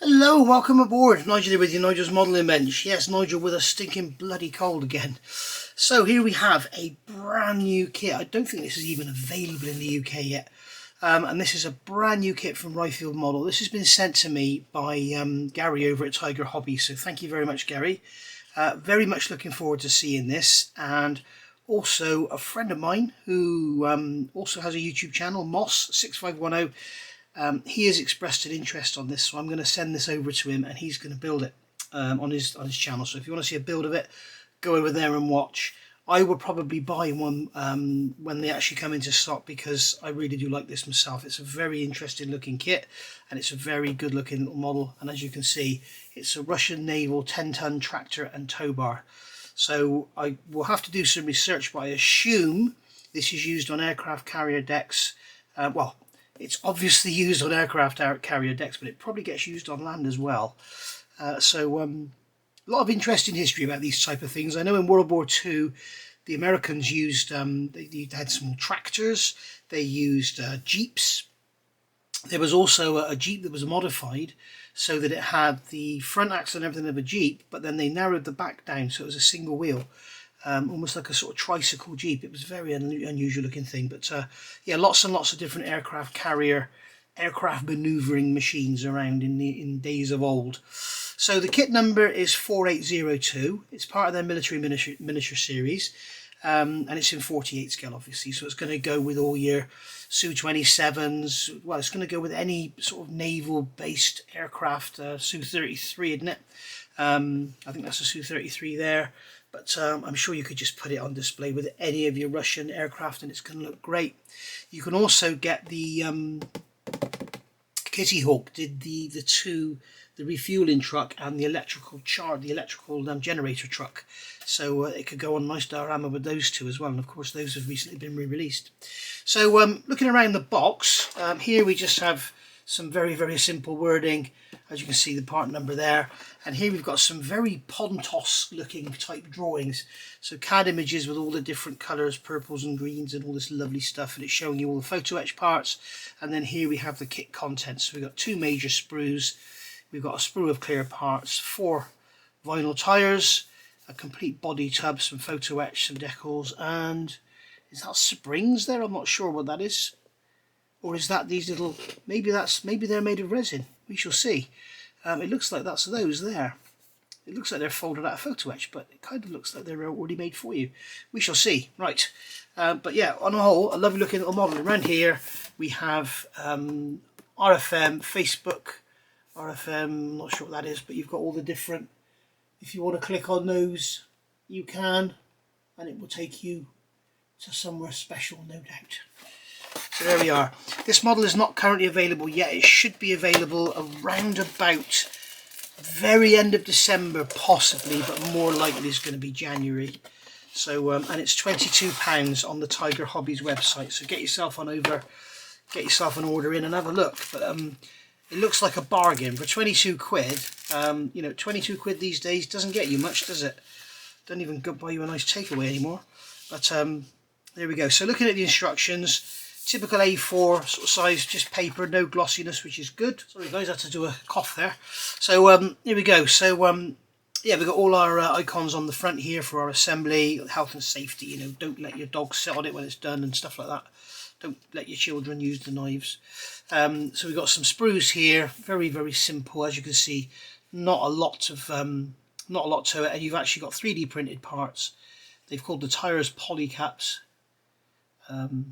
Hello, welcome aboard. Nigel here with you, Nigel's Modelling Bench. Yes, Nigel with a stinking bloody cold again. So here we have a brand new kit. I don't think this is even available in the UK yet. And this is a brand new kit from Riffield Model. This has been sent to me by Gary over at Tiger Hobby. So thank you very much, Gary. Very much looking forward to seeing this. And also a friend of mine who also has a YouTube channel, Moss6510. He has expressed an interest on this, so I'm going to send this over to him and he's going to build it on his channel. So if you want to see a build of it, go over there and watch. I will probably buy one when they actually come into stock, because I really do like this myself. It's a very interesting looking kit and it's a very good looking little model, and as you can see, it's a Russian Naval 10-ton tractor and tow bar. So I will have to do some research, but I assume this is used on aircraft carrier decks. Well, it's obviously used on aircraft carrier decks, but it probably gets used on land as well. A lot of interesting history about these type of things. I know in World War II, the Americans used, they had small tractors, they used jeeps. There was also a jeep that was modified so that it had the front axle and everything of a jeep, but then they narrowed the back down so it was a single wheel. Almost like a sort of tricycle jeep. It was a very unusual looking thing, but yeah, lots and lots of different aircraft maneuvering machines around in days of old. So the kit number is 4802. It's part of their military miniature series, and it's in 48 scale, obviously. So it's going to go with all your Su-27s. Well, it's going to go with any sort of naval-based aircraft. Su-33, isn't it? I think that's a Su-33 there. But I'm sure you could just put it on display with any of your Russian aircraft and it's going to look great. You can also get the Kitty Hawk did the refueling truck and the electrical generator truck. So it could go on nice diorama with those two as well. And of course those have recently been re-released. So looking around the box, here we just have some very, very simple wording. As you can see, the part number there. And here we've got some very Pontos looking type drawings. So CAD images with all the different colours, purples and greens and all this lovely stuff. And it's showing you all the Photoetch parts. And then here we have the kit contents. So we've got two major sprues. We've got a sprue of clear parts, 4 vinyl tyres, a complete body tub, some Photoetch, some decals, and is that springs there? I'm not sure what that is. Or is that these little, maybe they're made of resin. We shall see. It looks like that's those there. It looks like they're folded out of Photoetch, but it kind of looks like they're already made for you. We shall see. Right. But yeah, on a whole, a lovely looking little model. Around here we have RFM, Facebook, RFM, I'm not sure what that is, but you've got all the different, if you want to click on those, you can, and it will take you to somewhere special, no doubt. So there we are. This model is not currently available yet. It should be available around about very end of December, possibly, but more likely is going to be January. So and it's £22 on the Tiger Hobbies website. So get yourself on over, get yourself an order in and have a look. But it looks like a bargain for 22 quid. You know, 22 quid these days doesn't get you much, does it? Don't even buy you a nice takeaway anymore. But there we go. So looking at the instructions. Typical A4 sort of size, just paper, no glossiness, which is good. Sorry guys, I had to do a cough there. So here we go. So yeah, we've got all our icons on the front here for our assembly, health and safety. You know, don't let your dog sit on it when it's done and stuff like that. Don't let your children use the knives. So we've got some sprues here, very, very simple. As you can see, not a lot to it, and you've actually got 3D printed parts. They've called the Tyres polycaps.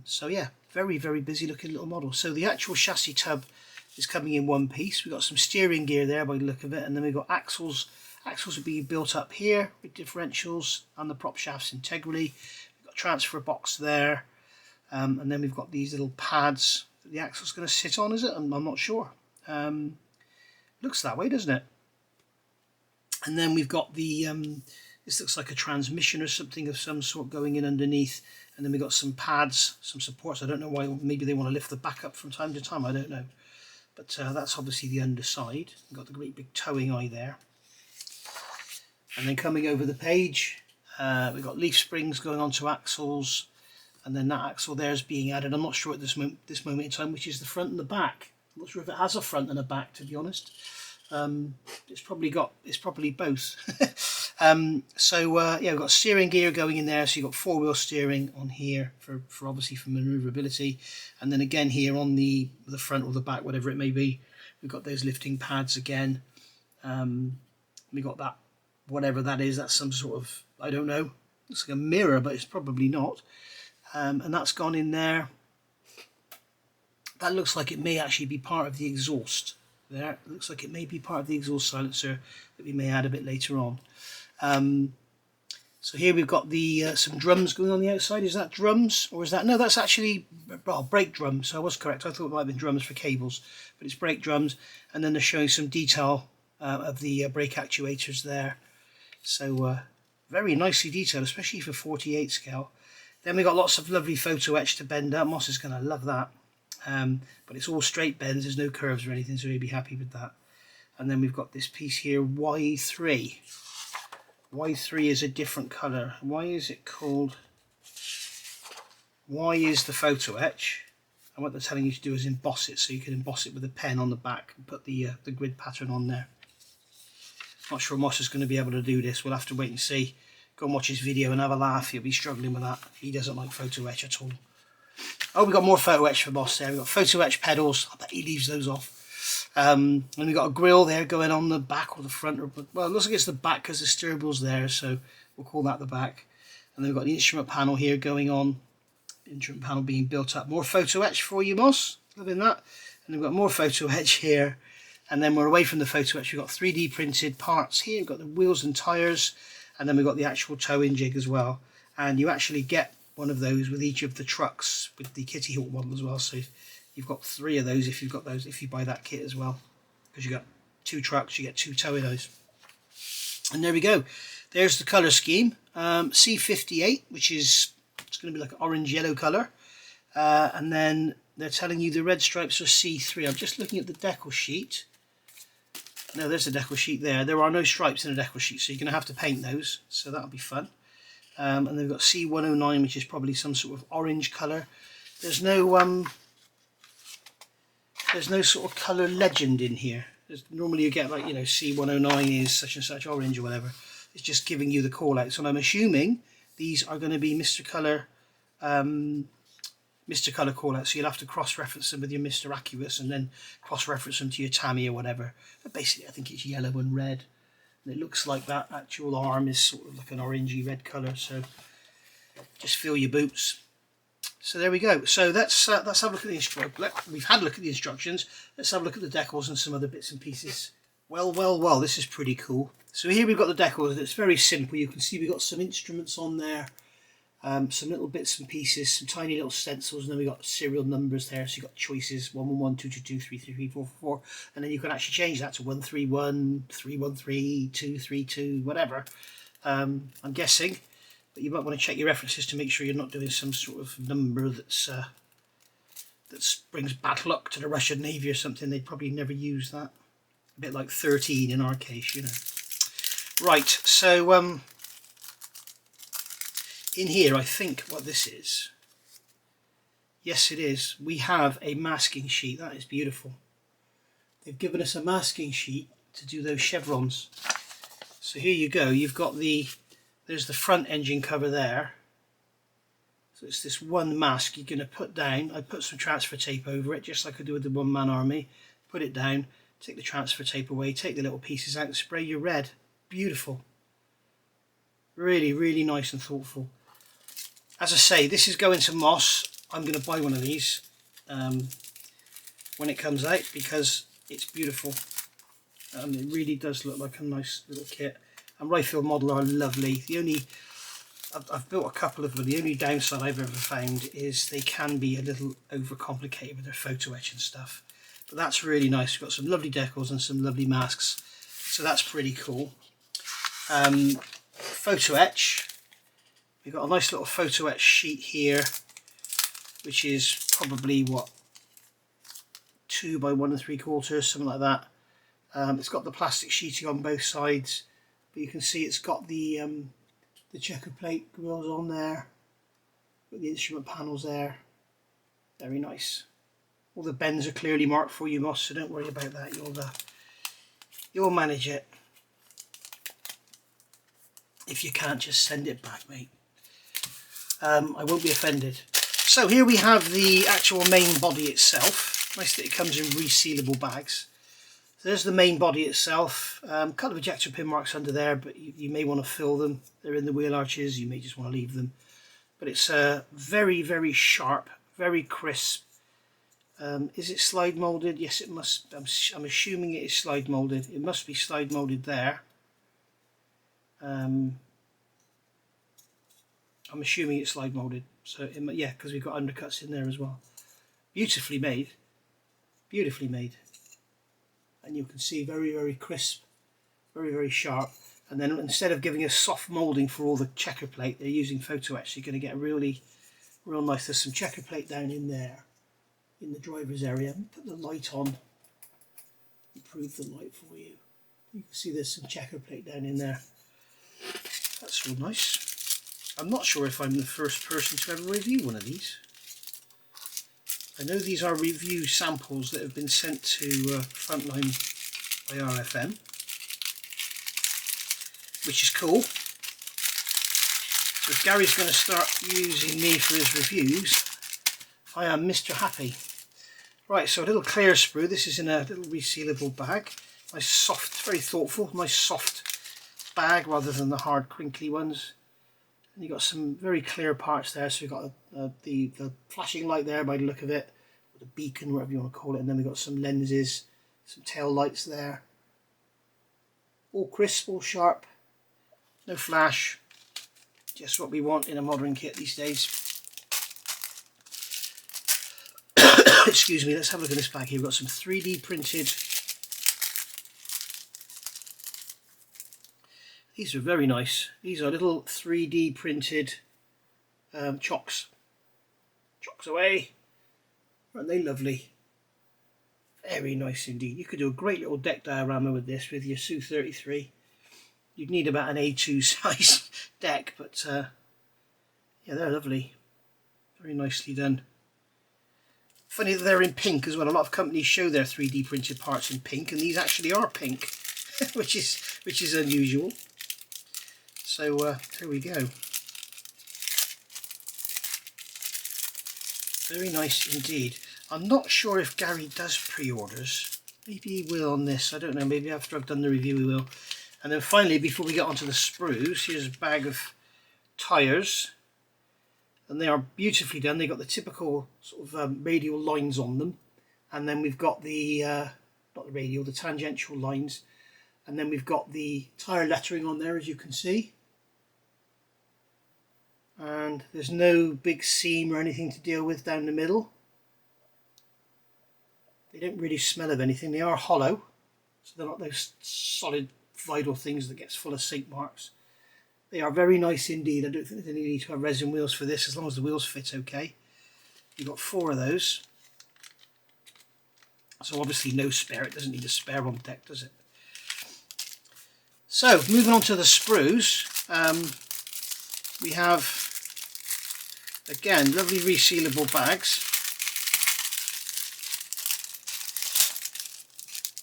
So yeah, very, very busy looking little model. So the actual chassis tub is coming in one piece. We've got some steering gear there by the look of it, and then we've got axles. Axles are being built up here with differentials and the prop shafts integrally. We've got a transfer box there, and then we've got these little pads that the axle's going to sit on, is it? I'm not sure. Looks that way, doesn't it? And then we've got the, this looks like a transmission or something of some sort going in underneath. And then we've got some pads, some supports. I don't know why, maybe they want to lift the back up from time to time, I don't know. But that's obviously the underside. We've got the great big towing eye there. And then coming over the page, we've got leaf springs going onto axles. And then that axle there is being added. I'm not sure at this moment in time which is the front and the back. I'm not sure if it has a front and a back, to be honest. It's probably both. Yeah, we've got steering gear going in there, so you've got four-wheel steering on here for obviously for manoeuvrability, and then again here on the front or the back, whatever it may be, we've got those lifting pads again. We got that, whatever that is, that's some sort of, I don't know, looks like a mirror, but it's probably not. And that's gone in there. That looks like it may actually be part of the exhaust. There, it looks like it may be part of the exhaust silencer that we may add a bit later on. So here we've got the some drums going on the outside. Is that drums, or is that, no, that's actually, well, brake drums. So I was correct, I thought it might have been drums for cables, but it's brake drums. And then they're showing some detail of the brake actuators there. So very nicely detailed, especially for 48 scale. Then we've got lots of lovely photo etch to bend up. Moss is going to love that. But it's all straight bends, there's no curves or anything, so he'll be happy with that. And then we've got this piece here, Y3. Y3 is a different colour. Why is it called? Y is the photo etch, and what they're telling you to do is emboss it, so you can emboss it with a pen on the back and put the grid pattern on there. Not sure Moss is going to be able to do this. We'll have to wait and see. Go and watch his video and have a laugh. He'll be struggling with that. He doesn't like photo etch at all. Oh, we've got more photo etch for Moss there. We've got photo etch pedals. I bet he leaves those off. And we've got a grill there going on the back or the front. Well, it looks like it's the back because the steering wheel's there, so we'll call that the back. And then we've got the instrument panel here going on. The instrument panel being built up. More photo etch for you, Moss. Loving that. And we've got more photo etch here. And then we're away from the photo etch. We've got 3D printed parts here. We've got the wheels and tyres. And then we've got the actual tow-in jig as well. And you actually get one of those with each of the trucks with the Kitty Hawk model as well. So you've got 3 of those if you've got those, if you buy that kit as well. Because you've got 2 trucks, you get 2 tow-in-os. And there we go. There's the colour scheme. C58, which is, it's going to be like an orange-yellow colour. And then they're telling you the red stripes are C3. I'm just looking at the decal sheet. No, there's a decal sheet there. There are no stripes in a decal sheet, so you're going to have to paint those. So that'll be fun. And they've got C109, which is probably some sort of orange colour. There's no sort of colour legend in here. Normally you get like, you know, C109 is such and such orange or whatever. It's just giving you the call outs. And I'm assuming these are going to be Mr. Colour call outs. So you'll have to cross-reference them with your Mr. Accurus and then cross-reference them to your Tammy or whatever. But basically I think it's yellow and red. And it looks like that actual arm is sort of like an orangey red colour. So just feel your boots. So there we go. So let's have a look at the instructions. We've had a look at the instructions. Let's have a look at the decals and some other bits and pieces. Well, this is pretty cool. So here we've got the decals. It's very simple. You can see we've got some instruments on there, some little bits and pieces, some tiny little stencils, and then we've got serial numbers there. So you've got choices 111, 222, 333, 444, and then you can actually change that to 131, 313, 232, whatever. I'm guessing. But you might want to check your references to make sure you're not doing some sort of number that brings bad luck to the Russian Navy or something. They'd probably never use that. A bit like 13 in our case, you know. Right, so in here I think what this is. Yes, it is. We have a masking sheet. That is beautiful. They've given us a masking sheet to do those chevrons. So here you go. You've got there's the front engine cover there. So it's this one mask you're going to put down. I put some transfer tape over it, just like I do with the one-man army. Put it down, take the transfer tape away, take the little pieces out and spray your red. Beautiful. Really, really nice and thoughtful. As I say, this is going to Moss. I'm going to buy one of these when it comes out because it's beautiful. It really does look like a nice little kit. And Rifle model are lovely. I've built a couple of them. The only downside I've ever found is they can be a little overcomplicated with their photo etch and stuff. But that's really nice. We've got some lovely decals and some lovely masks. So that's pretty cool. Photo etch. We've got a nice little photo etch sheet here, which is probably, what, 2 by 1 3/4, something like that. It's got the plastic sheeting on both sides. But you can see it's got the checker plate grills on there, got the instrument panels there. Very nice. All the bends are clearly marked for you, Moss, so don't worry about that. You'll manage it. If you can't, just send it back, mate. I won't be offended. So here we have the actual main body itself. Nice that it comes in resealable bags. So there's the main body itself. A couple of ejector pin marks under there, but you may want to fill them. They're in the wheel arches. You may just want to leave them. But it's very, very sharp, very crisp. Is it slide molded? Yes, it must. I'm assuming it is slide molded. It must be slide molded there. I'm assuming it's slide molded. So yeah, because we've got undercuts in there as well. Beautifully made. Beautifully made. And you can see very, very crisp, very, very sharp. And then instead of giving a soft moulding for all the checker plate, they're using Photoetch. So you're going to get a really, real nice. There's some checker plate down in there, in the driver's area. Put the light on, improve the light for you. You can see there's some checker plate down in there. That's real nice. I'm not sure if I'm the first person to ever review one of these. I know these are review samples that have been sent to Frontline by RFM, which is cool. So if Gary's going to start using me for his reviews, I am Mr. Happy. Right, so a little clear sprue. This is in a little resealable bag. Nice soft, very thoughtful, nice soft bag rather than the hard crinkly ones. And you've got some very clear parts there. So you've got the flashing light there by the look of it, or the beacon, whatever you want to call it. And then we've got some lenses, some tail lights there. All crisp, all sharp, no flash. Just what we want in a modern kit these days. Excuse me, let's have a look at this bag here. We've got some 3D printed. These are very nice. These are little 3D printed chocks. Chocks away. Aren't they lovely? Very nice indeed. You could do a great little deck diorama with this, with your Su-33. You'd need about an A2 size deck, but yeah, they're lovely. Very nicely done. Funny that they're in pink as well. A lot of companies show their 3D printed parts in pink, and these actually are pink, which is unusual. So here we go. Very nice indeed. I'm not sure if Gary does pre-orders. Maybe he will on this. I don't know. Maybe after I've done the review he will. And then finally, before we get onto the sprues, here's a bag of tyres. And they are beautifully done. They've got the typical sort of radial lines on them. And then we've got the, not the radial, the tangential lines. And then we've got the tyre lettering on there, as you can see. And there's no big seam or anything to deal with down the middle. They don't really smell of anything. They are hollow, so they're not those solid vital things that gets full of sink marks. They are very nice indeed. I don't think there's any need to have resin wheels for this, as long as the wheels fit okay. You've got 4 of those. So obviously no spare. It doesn't need a spare on deck, does it? So moving on to the sprues. We have, again, lovely resealable bags.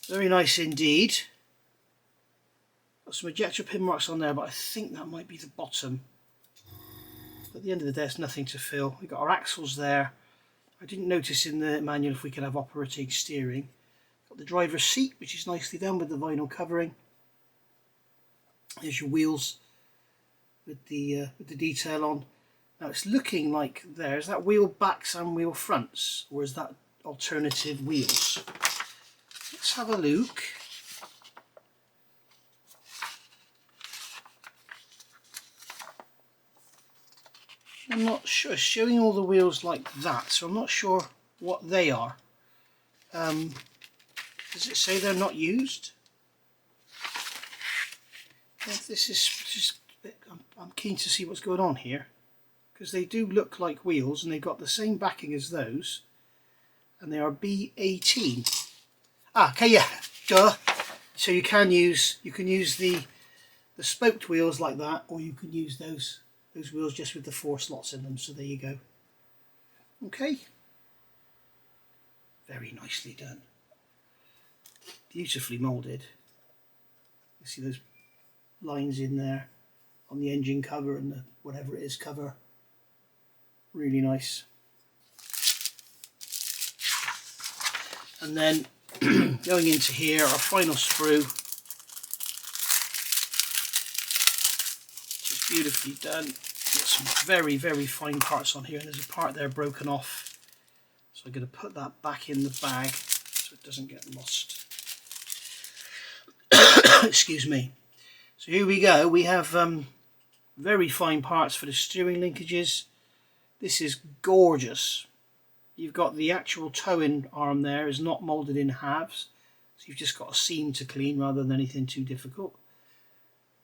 Very nice indeed. Got some ejector pin marks on there, but I think that might be the bottom. At the end of the day, it's nothing to fill. We've got our axles there. I didn't notice in the manual if we could have operating steering. Got the driver's seat, which is nicely done with the vinyl covering. There's your wheels with the detail on. Now it's looking like is that wheel backs and wheel fronts, or is that alternative wheels? Let's have a look. I'm not sure. It's showing all the wheels like that, so I'm not sure what they are. Does it say they're not used? Yeah, this is just. I'm keen to see what's going on here, because they do look like wheels, and they've got the same backing as those, and they are B18. Ah, okay, yeah, duh. So you can use the spoked wheels like that, or you can use those wheels just with the 4 slots in them. So there you go. Okay, very nicely done, beautifully moulded. You see those lines in there on the engine cover and the whatever it is cover. Really nice. And then going into here, our final sprue, just beautifully done. Got some very, very fine parts on here, and there's a part there broken off. So I'm going to put that back in the bag so it doesn't get lost. Excuse me. So here we go. We have very fine parts for the steering linkages. This is gorgeous. You've got the actual towing arm there is not moulded in halves, so you've just got a seam to clean rather than anything too difficult.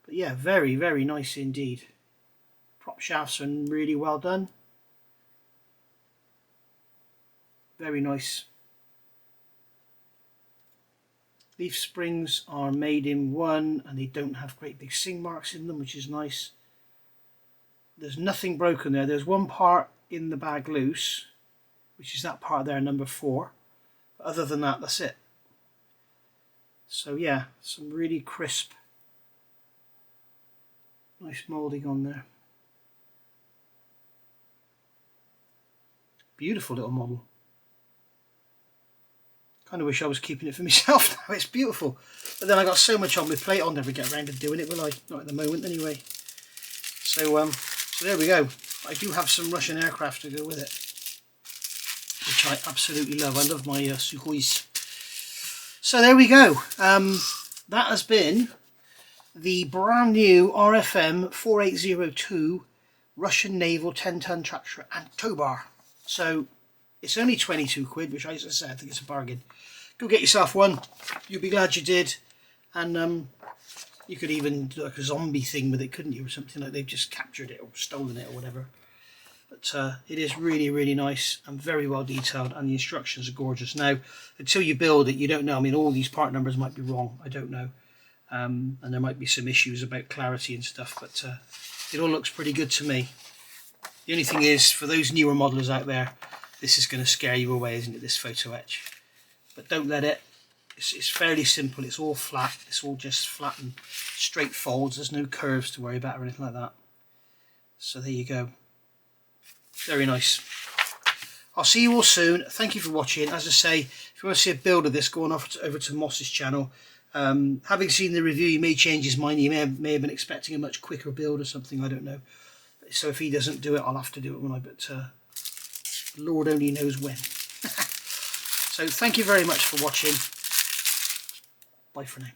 But yeah, very, very nice indeed. Prop shafts are really well done. Very nice. Leaf springs are made in one and they don't have great big sing marks in them, which is nice. There's nothing broken there. There's one part in the bag loose, which is that part there, number 4. But other than that, that's it. So yeah, some really crisp, nice moulding on there. Beautiful little model. Kind of wish I was keeping it for myself now. It's beautiful. But then I got so much on my plate, I'll never get around to doing it, will I? Not at the moment anyway. So there we go. I do have some Russian aircraft to go with it, which I absolutely love. I love my Sukhois. So there we go. That has been the brand new RFM 4802 Russian Naval 10-ton tractor and tow bar. So it's only 22 quid, which, as I said, I think it's a bargain. Go get yourself one. You'll be glad you did. And you could even do like a zombie thing with it, couldn't you? Or something like they've just captured it or stolen it or whatever. But it is really, really nice and very well detailed, and the instructions are gorgeous. Now, until you build it, you don't know. I mean, all these part numbers might be wrong. I don't know. And there might be some issues about clarity and stuff, but it all looks pretty good to me. The only thing is, for those newer modelers out there, this is going to scare you away, isn't it, this Photoetch? But don't let it. It's fairly simple. It's all flat. It's all just flat and straight folds. There's no curves to worry about or anything like that. So there you go. Very nice. I'll see you all soon. Thank you for watching. As I say, if you want to see a build of this, go on over to Moss's channel. Having seen the review, you may change his mind. He may have been expecting a much quicker build or something. I don't know. So if he doesn't do it, I'll have to do it when I. But Lord only knows when. So thank you very much for watching. Bye for now.